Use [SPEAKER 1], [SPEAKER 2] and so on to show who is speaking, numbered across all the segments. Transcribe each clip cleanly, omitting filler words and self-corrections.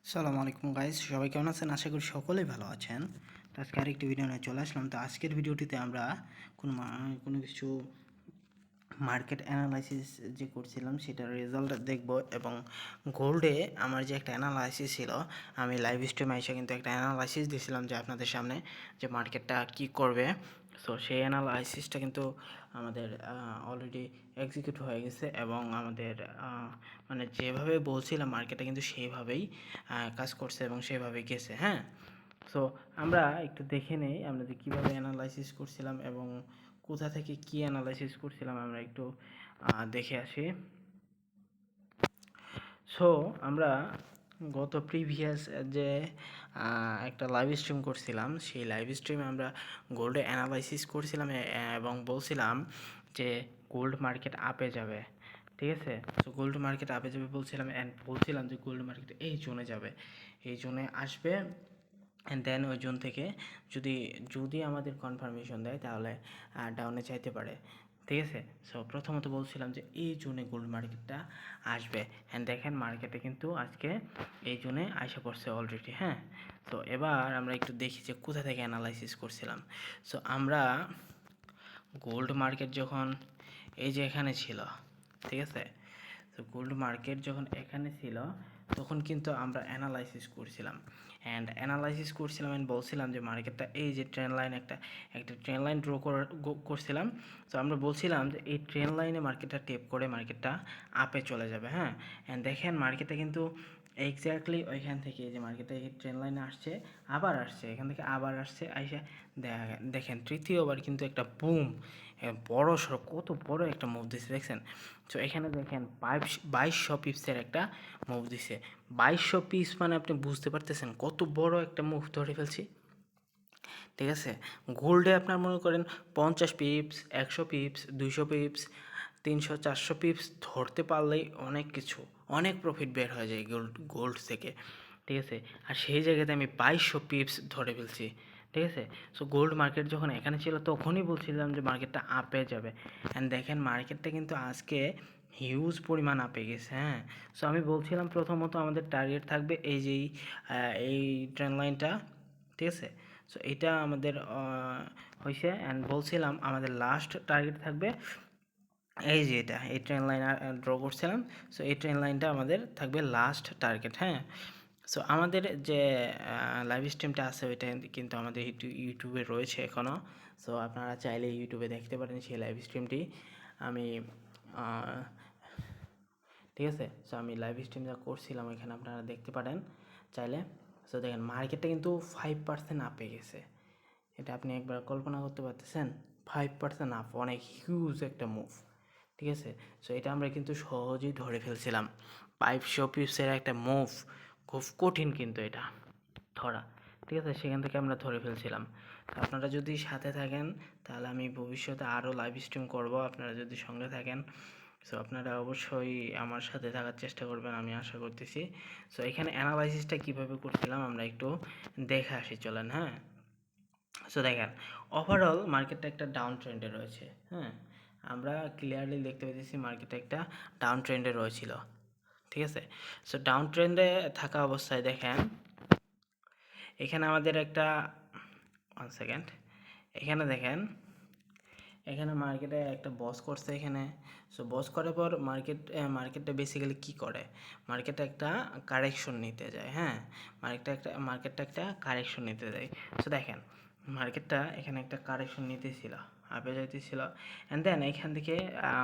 [SPEAKER 1] আসসালামু আলাইকুম গাইস, সবাই কেমন আছেন? আশা করি সকলেই ভালো আছেন। তো আজকে আরেকটি ভিডিও নিয়ে চলে আসলাম। তো আজকের ভিডিওটিতে আমরা কোনো কিছু মার্কেট অ্যানালাইসিস যে করছিলাম সেটার রেজাল্ট দেখব, এবং গোল্ডে আমার যে একটা অ্যানালাইসিস ছিল, আমি লাইভ স্ট্রিমে এসে কিন্তু একটা অ্যানালাইসিস দিয়েছিলাম যে আপনাদের সামনে যে মার্কেটটা কি করবে। সো সেই অ্যানালাইসিসটা কিন্তু আমাদের অলরেডি এক্সিকিউট হয়ে গেছে, এবং আমাদের মানে যেভাবে বলছিলাম মার্কেটটা কিন্তু সেইভাবেই কাজ করছে এবং সেভাবেই গেছে। হ্যাঁ, সো আমরা একটু দেখে নেই আমরা যে কীভাবে অ্যানালাইসিস করছিলাম এবং কোথা থেকে কী অ্যানালাইসিস করছিলাম, আমরা একটু দেখে আসি। সো আমরা গত প্রিভিয়াস যে একটা লাইভ স্ট্রিম করছিলাম, সেই লাইভ স্ট্রিমে আমরা গোল্ডে অ্যানালাইসিস করছিলাম এবং বলছিলাম যে গোল্ড মার্কেট আপে যাবে। ঠিক আছে, সো গোল্ড মার্কেট আপে যাবে বলছিলাম, অ্যান্ড বলছিলাম যে গোল্ড মার্কেট এই জোনে যাবে, এই জোনে আসবে, অ্যান্ড দেন ওই জোন থেকে যদি যদি আমাদের কনফার্মেশন দেয় তাহলে ডাউনে চাইতে পারে। ঠিক আছে, সো প্রথমত বলছিলাম যে এই জোনে গোল্ড মার্কেটটা আসবে, অ্যান্ড দেখেন মার্কেটে কিন্তু আজকে এই জোনে আসা পড়ছে অলরেডি। হ্যাঁ, তো এবার আমরা একটু দেখি যে কোথা থেকে অ্যানালাইসিস করছিলাম। সো আমরা গোল্ড মার্কেট যখন এই যে এখানে ছিল, ঠিক আছে, তো গোল্ড মার্কেট যখন এখানে ছিল তখন কিন্তু আমরা অ্যানালাইসিস করছিলাম অ্যান্ড বলছিলাম যে মার্কেটটা এই যে ট্রেন লাইন একটা ট্রেন লাইন ড্র করছিলাম। তো আমরা বলছিলাম যে এই ট্রেন লাইনে মার্কেটটা টেপ করে মার্কেটটা আপে চলে যাবে। হ্যাঁ, অ্যান্ড দেখেন মার্কেটটা কিন্তু এক্স্যাক্টলি ওইখান থেকে যে মার্কেটে এই ট্রেন লাইনে আসছে, আবার আসছে, এখান থেকে আবার আসছে, আইসা দেখেন তৃতীয়বার কিন্তু একটা বুম, বড় সড়ো কত বড় একটা মুভ দিছে দেখছেন। তো এখানে দেখেন 2200 পিপসের একটা মুভ দিছে। 2200 পিস মানে আপনি বুঝতে পারতেছেন কত বড় একটা মুভ ধরে ফেলছি। ঠিক আছে, গোল্ডে আপনার মনে করেন 50 পিপস, 100 পিপস, 200 পিপস, 300, 400 পিপস ধরতে পারলেই অনেক কিছু, অনেক প্রফিট বের হয়ে যায় গোল্ড থেকে। ঠিক আছে, আর সেই জায়গাতে আমি 2200 পিপস ধরে ফেলছি। ঠিক আছে, সো গোল্ড মার্কেট যখন এখানে ছিল তখনই বলছিলাম যে মার্কেটটা আপে যাবে, অ্যান্ড দেখেন মার্কেটটা কিন্তু আজকে হিউজ পরিমাণ আপে গেছে। হ্যাঁ, সো আমি বলছিলাম প্রথমত আমাদের টার্গেট থাকবে এই যে এই ট্রেন লাইনটা। ঠিক আছে, সো এটা আমাদের হয়েছে, অ্যান্ড বলছিলাম আমাদের লাস্ট টার্গেট থাকবে এই যে এটা, এই ট্রেন লাইন ড্র করছিলাম। সো এই ট্রেন লাইনটা আমাদের থাকবে লাস্ট টার্গেট। হ্যাঁ, সো আমাদের যে লাইভ স্ট্রিমটা আছে ওইটা কিন্তু আমাদের ইউটিউবে রয়েছে এখনও। সো আপনারা চাইলে ইউটিউবে দেখতে পারেন সেই লাইভ স্ট্রিমটি। আমি ঠিক আছে, সো আমি লাইভ স্ট্রিম যা করছিলাম এখানে আপনারা দেখতে পারেন চাইলে। সো দেখেন মার্কেটটা কিন্তু 5% আপে গেছে, এটা আপনি একবার কল্পনা করতে পারতেছেন? 5% আপ, অনেক হিউজ একটা মুভ। ঠিক আছে, সো এটা আমরা কিন্তু সহজেই ধরে ফেলছিলাম। 500 পিপসের একটা মুভ খুব কঠিন কিন্তু এটা ধরা। ঠিক আছে, সেখান থেকে আমরা ধরে ফেলছিলাম। তো আপনারা যদি সাথে থাকেন তাহলে আমি ভবিষ্যতে আরও লাইভ স্ট্রিম করব, আপনারা যদি সঙ্গে থাকেন। সো আপনারা অবশ্যই আমার সাথে থাকার চেষ্টা করবেন, আমি আশা করতেছি। সো এখানে অ্যানালাইসিসটা কীভাবে করছিলাম আমরা একটু দেখে আসি, চলেন। হ্যাঁ, সো দেখেন ওভারঅল মার্কেটটা একটা ডাউন ট্রেন্ডে রয়েছে। হ্যাঁ, আমরা ক্লিয়ারলি দেখতে পেয়েছি মার্কেটটা একটা ডাউন ট্রেন্ডে রয়েছিল। ঠিক আছে, সো ডাউন ট্রেন্ডে থাকা অবস্থায় দেখেন এখানে আমাদের একটা 1 সেকেন্ড, এখানে দেখেন এখানে মার্কেটে একটা বস করছে এখানে। সো বস করার পর মার্কেটটা বেসিক্যালি কী করে, মার্কেটে একটা কারেকশন নিতে যায়। হ্যাঁ, মার্কেটটা একটা কারেকশন নিতে যায়। সো দেখেন মার্কেটটা এখানে একটা কারেকশন নিতেছিল, আপে যাইতেছিল, অ্যান্ড দেন এখান থেকে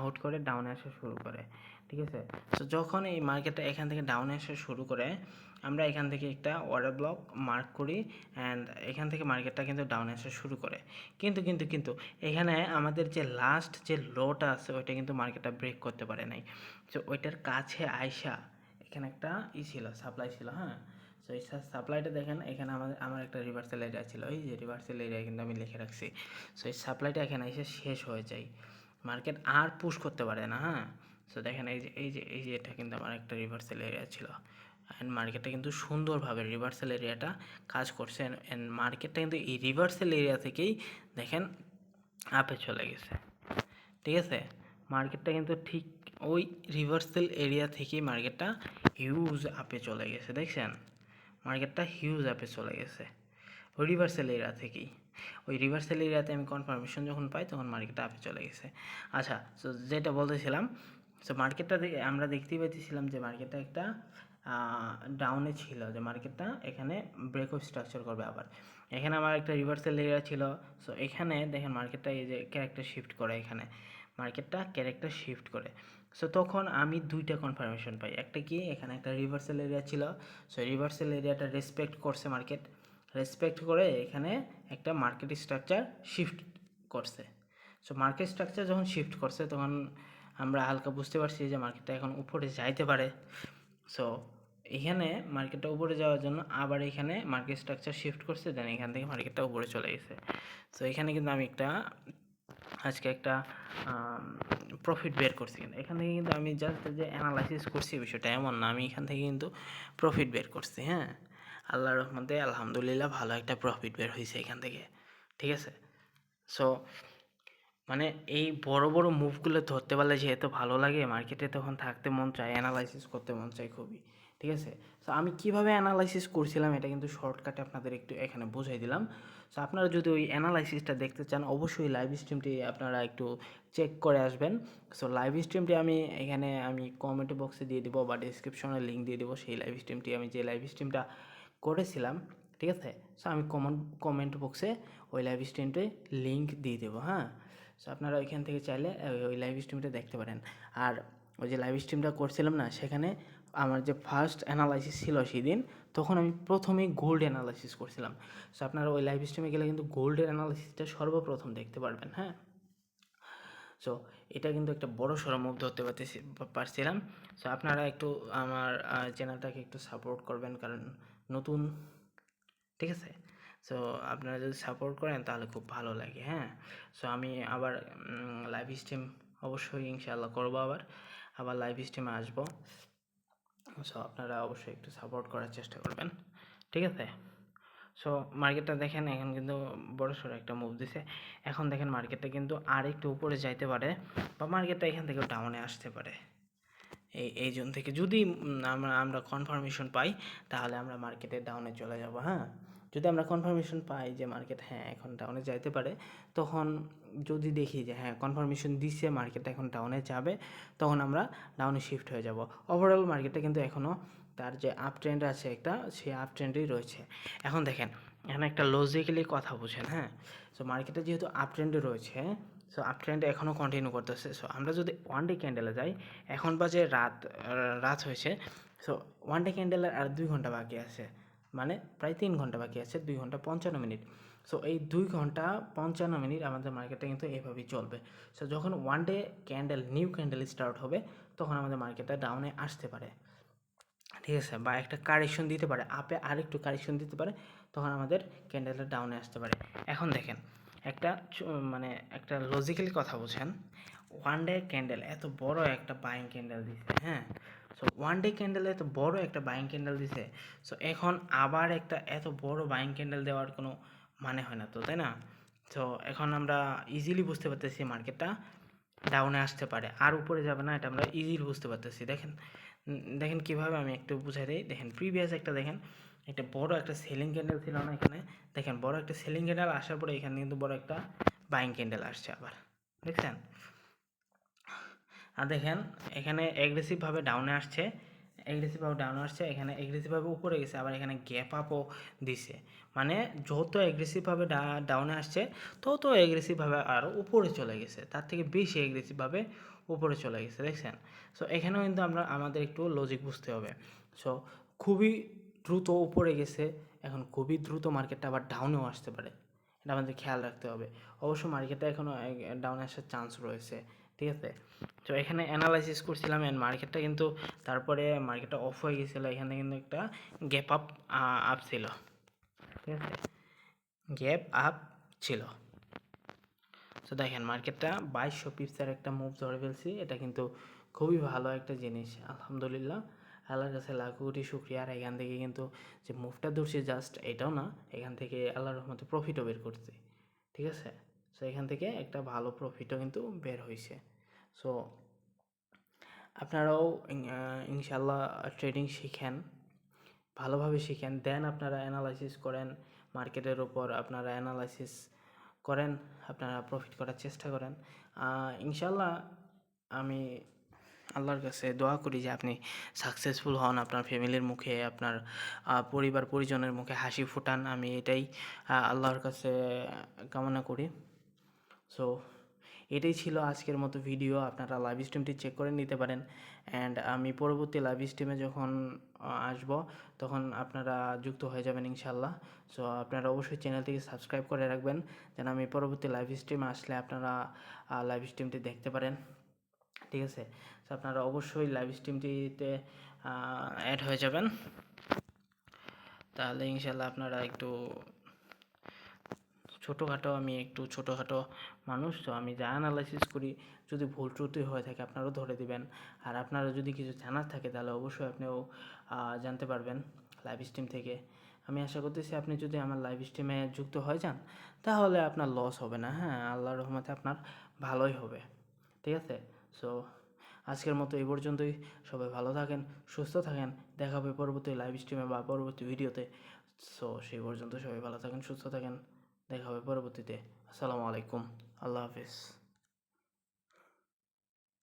[SPEAKER 1] হুট করে ডাউনে আসা শুরু করে। ঠিক আছে, সো যখন এই মার্কেটটা এখান থেকে ডাউনে আসা শুরু করে আমরা এখান থেকে একটা অর্ডার ব্লক মার্ক করি, অ্যান্ড এখান থেকে মার্কেটটা কিন্তু ডাউনে আসা শুরু করে। কিন্তু এখানে আমাদের যে লাস্ট যে লোটা আছে ওইটা কিন্তু মার্কেটটা ব্রেক করতে পারে নাই। সো ওইটার কাছে আইসা এখানে একটা ছিল, সাপ্লাই ছিল। হ্যাঁ, সো এই সাপ্লাইটা দেখেন এখানে আমার একটা রিভার্সাল এরিয়া ছিল, এই যে রিভার্সাল এরিয়া কিন্তু আমি লিখে রাখছি। সো এই সাপ্লাইটা এখানে এসে শেষ হয়ে যায়, মার্কেট আর পুশ করতে পারে না। হ্যাঁ, সো দেখেন এই যে এটা কিন্তু আমার একটা রিভার্সাল এরিয়া ছিল, অ্যান্ড মার্কেটটা কিন্তু সুন্দরভাবে রিভার্সাল এরিয়াটা কাজ করছে, অ্যান্ড মার্কেটটা কিন্তু এই রিভার্সাল এরিয়া থেকেই দেখেন আপে চলে গেছে। ঠিক আছে, মার্কেটটা কিন্তু ঠিক ওই রিভার্সাল এরিয়া থেকেই মার্কেটটা হিউজ আপে চলে গেছে দেখছেন। মার্কেটটা হিউজ অ্যাপে চলে গেছে ওই রিভার্সাল এরিয়া থেকেই। ওই রিভার্সাল এরিয়াতে আমি কনফার্মেশন যখন পাই তখন মার্কেটটা আপে চলে গেছে। আচ্ছা, সো যেটা বলতেছিলাম, সো মার্কেটটা আমরা দেখতেই পাইতেছিলাম যে মার্কেটটা একটা ডাউনে ছিল, যে মার্কেটটা এখানে ব্রেকআপ স্ট্রাকচার করবে আবার। এখানে আমার একটা রিভার্সাল এরিয়া ছিল। সো এখানে দেখেন মার্কেটটা এই যে ক্যারেক্টার শিফট করে, এখানে মার্কেটটা ক্যারেক্টার শিফট করে। সো তখন আমি দুইটা কনফার্মেশন পাই, একটা কি এখানে একটা রিভার্সাল এরিয়া ছিল, সো রিভার্সাল এরিয়াটা রেসপেক্ট করছে মার্কেট, রেসপেক্ট করে এখানে একটা মার্কেট স্ট্রাকচার শিফট করছে। সো মার্কেট স্ট্রাকচার যখন শিফট করছে তখন আমরা হালকা বুঝতে পারছি যে মার্কেটটা এখন উপরে যাইতে পারে। সো এখানে মার্কেটটা উপরে যাওয়ার জন্য আবার এখানে মার্কেট স্ট্রাকচার শিফট করছে, দেন এখান থেকে মার্কেটটা উপরে চলে গেছে। সো এখানে কিন্তু আমি আজকে একটা প্রফিট বের করছি, কিন্তু এখান থেকে কিন্তু আমি জাস্ট যে অ্যানালাইসিস করছি বিষয়টা এমন না, আমি এখান থেকে কিন্তু প্রফিট বের করছি। হ্যাঁ, আল্লাহর রহমতে আলহামদুলিল্লাহ ভালো একটা প্রফিট বের হয়েছে এখান থেকে, ঠিক আছে। সো মানে এই বড় বড় মুভগুলো ধরতে পারলে যেহেতু ভালো লাগে, মার্কেটে তখন থাকতে মন চায়, অ্যানালাইসিস করতে মন চায় খুবই, ঠিক আছে। সো আমি কীভাবে অ্যানালাইসিস করছিলাম এটা কিন্তু শর্টকাটে আপনাদের একটু এখানে বুঝাই দিলাম। সো আপনারা যদি ওই অ্যানালাইসিসটা দেখতে চান অবশ্যই লাইভ স্ট্রিমটি আপনারা একটু চেক করে আসবেন। সো লাইভ স্ট্রিমটি আমি কমেন্ট বক্সে দিয়ে দেবো বা ডিসক্রিপশনে লিঙ্ক দিয়ে দেবো, সেই লাইভ স্ট্রিমটি আমি যে লাইভ স্ট্রিমটা করেছিলাম, ঠিক আছে। সো আমি কমেন্ট বক্সে ওই লাইভ স্ট্রিমটি লিঙ্ক দিয়ে দেবো। হ্যাঁ, সো আপনারা ওইখান থেকে চাইলে ওই লাইভ স্ট্রিমটা দেখতে পারেন। আর ওই যে লাইভ স্ট্রিমটা করছিলাম না, সেখানে আমার যে ফার্স্ট অ্যানালাইসিস ছিল সেদিন, তখন আমি প্রথমেই গোল্ড অ্যানালাইসিস করছিলাম। সো আপনারা ওই লাইভ স্ট্রিমে গেলে কিন্তু গোল্ডের অ্যানালাইসিসটা সর্বপ্রথম দেখতে পারবেন। হ্যাঁ, সো এটা কিন্তু একটা বড় সড়ো মুভ ধরতে পারছিলাম। সো আপনারা একটু আমার চ্যানেলটাকে একটু সাপোর্ট করবেন, কারণ নতুন, ঠিক আছে। সো আপনারা যদি সাপোর্ট করেন তাহলে খুব ভালো লাগে। হ্যাঁ, সো আমি আবার লাইভ স্ট্রিম অবশ্যই ইনশাআল্লাহ করবো, আবার লাইভ স্ট্রিমে আসবো। সো আপনারা অবশ্যই একটু সাপোর্ট করার চেষ্টা করবেন, ঠিক আছে। সো মার্কেটটা দেখেন এখন কিন্তু বড়সড় একটা মুভ দিছে। এখন দেখেন মার্কেটটা কিন্তু আর একটু উপরে যাইতে পারে, বা মার্কেটটা এখান থেকে ডাউনে আসতে পারে। এই জোন থেকে যদি আমরা কনফার্মেশন পাই তাহলে আমরা মার্কেটে ডাউনে চলে যাব। হ্যাঁ, যদি আমরা কনফার্মেশন পাই যে মার্কেট হ্যাঁ এখন ডাউনে যাইতে পারে, তখন যদি দেখি যে হ্যাঁ কনফার্মেশন দিচ্ছে মার্কেটটা এখন ডাউনে যাবে, তখন আমরা ডাউনে শিফট হয়ে যাব। ওভারঅল মার্কেটটা কিন্তু এখনও তার যে আপ ট্রেন্ড আছে একটা, সেই আপ ট্রেন্ডেই রয়েছে। এখন দেখেন এখানে একটা লজিক্যালি কথা বুঝেন। হ্যাঁ, সো মার্কেটে যেহেতু আপ ট্রেন্ডে রয়েছে, সো আপ ট্রেন্ড এখনও কন্টিনিউ করতেছে। সো আমরা যদি ওয়ান ডে ক্যান্ডেলে যাই, এখন বাজে রাত হয়েছে। সো ওয়ান ডে ক্যান্ডেলের আর 2 ঘন্টা বাকি আছে, মানে প্রায় 3 ঘন্টা বাকি আছে, 2 ঘন্টা 55 মিনিট। সো এই 2 ঘন্টা 55 মিনিট আমাদের মার্কেটটা কিন্তু এভাবেই চলবে। সো যখন one day candle new candle start হবে, তখন আমাদের মার্কেটটা ডাউনে আসতে পারে, ঠিক আছে, বা একটা কারেকশন দিতে পারে, আপে আরেকটু কারেকশন দিতে পারে, তখন আমাদের ক্যান্ডেলটা ডাউনে আসতে পারে। এখন দেখেন মানে একটা লজিক্যালি কথা বুঝেন, ওয়ান ডে ক্যান্ডেল এত বড় একটা বাইং ক্যান্ডেল দিছে। হ্যাঁ, সো ওয়ান ডে ক্যান্ডেলে এত বড় একটা বাইং ক্যান্ডেল দিছে, সো এখন আবার একটা এত বড় বাইং ক্যান্ডেল দেওয়ার কোনো মানে হয় না তো, তাই না? সো এখন আমরা ইজিলি বুঝতে পারতেছি মার্কেটটা ডাউনে আসতে পারে, আর উপরে যাবে না, এটা আমরা ইজিলি বুঝতে পারতেছি। দেখেন কীভাবে, আমি একটু বুঝাই দিই। দেখেন প্রিভিয়াস দেখেন একটা বড় একটা সেলিং ক্যান্ডেল ছিল না এখানে, দেখেন বড় একটা সেলিং ক্যান্ডেল আসার পরে এখানে কিন্তু বড় একটা বাইং ক্যান্ডেল আসছে আবার, দেখছেন? আর দেখেন এখানে অ্যাগ্রেসিভভাবে ডাউনে আসছে, এখানে অ্যাগ্রেসিভভাবে উপরে গেছে, আবার এখানে গ্যাপ আপও দিছে। মানে যত অ্যাগ্রেসিভভাবে ডাউনে আসছে, তত অ্যাগ্রেসিভভাবে আরও উপরে চলে গেছে, তার থেকে বেশি অ্যাগ্রেসিভভাবে উপরে চলে গেছে, দেখছেন? সো এখানেও কিন্তু আমাদের একটু লজিক বুঝতে হবে। সো খুবই দ্রুত উপরে গেছে, এখন খুবই দ্রুত মার্কেটটা আবার ডাউনেও আসতে পারে, এটা আমাদের খেয়াল রাখতে হবে। অবশ্য মার্কেটটা এখনও ডাউনে আসার চান্স রয়েছে, ঠিক আছে। তো এখানে অ্যানালাইসিস করছিলাম অ্যান্ড মার্কেটটা কিন্তু তারপরে মার্কেটটা অফ হয়ে গেছিলো, এখানে কিন্তু একটা গ্যাপ আপ ছিল, ঠিক আছে, গ্যাপ আপ ছিল। তো দেখেন মার্কেটটা 2200 পিপসের একটা মুভ ধরে ফেলছি, এটা কিন্তু খুবই ভালো একটা জিনিস, আলহামদুলিল্লাহ, আল্লাহর কাছে লাখ কোটি শুকরিয়া। আর এখান থেকে কিন্তু যে মুভটা ধরছি জাস্ট এটাও না, এখান থেকে আল্লাহর রহমতে প্রফিটও বের করছি, ঠিক আছে। সো এখান থেকে একটা ভালো প্রফিটও কিন্তু বের হয়েছে। সো আপনারাও ইনশাল্লাহ ট্রেডিং শিখেন, ভালোভাবে শিখেন, দেন আপনারা অ্যানালাইসিস করেন, মার্কেটের উপর আপনারা অ্যানালাইসিস করেন, আপনারা প্রফিট করার চেষ্টা করেন। ইনশাল্লাহ আমি আল্লাহর কাছে দোয়া করি যে আপনি সাকসেসফুল হন, আপনার ফ্যামিলির মুখে, আপনার পরিবার পরিজনের মুখে হাসি ফোটান। আমি এটাই আল্লাহর কাছে কামনা করি। সো এটাই ছিল আজকের মতো ভিডিও। আপনারা লাইভ স্ট্রিমটি চেক করে নিতে পারেন। অ্যান্ড আমি পরবর্তী লাইভ স্ট্রিমে যখন আসব তখন আপনারা যুক্ত হয়ে যাবেন ইনশাল্লাহ। সো আপনারা অবশ্যই চ্যানেলটিকে সাবস্ক্রাইব করে রাখবেন যেন আমি পরবর্তী লাইভ স্ট্রিমে আসলে আপনারা লাইভ স্ট্রিমটি দেখতে পারেন। ঠিক আছে? সো আপনারা অবশ্যই লাইভ স্ট্রিমটিতে অ্যাড হয়ে যাবেন, তাহলে ইনশাল্লাহ আপনারা একটু আমি একটু ছোটোখাটো মানুষ, তো আমি যা অ্যানালাইসিস করি যদি ভুল ত্রুটি হয়ে থাকে আপনারাও ধরে দিবেন। আর আপনারা যদি কিছু জানার থাকে তাহলে অবশ্যই আপনিও জানতে পারবেন লাইভ স্ট্রিম থেকে। আমি আশা করতেছি আপনি যদি আমার লাইভ স্ট্রিমে যুক্ত হয়ে যান তাহলে আপনার লস হবে না, হ্যাঁ, আল্লাহর রহমতে আপনার ভালোই হবে। ঠিক আছে? সো আজকের মতো এই পর্যন্তই। সবাই ভালো থাকেন, সুস্থ থাকেন। দেখা হবে পরবর্তী লাইভ স্ট্রিমে বা পরবর্তী ভিডিওতে। সো সেই পর্যন্ত সবাই ভালো থাকেন, সুস্থ থাকেন। দেখা হবে পরবর্তীতে। আসসালামু আলাইকুম। আল্লাহ হাফিজ।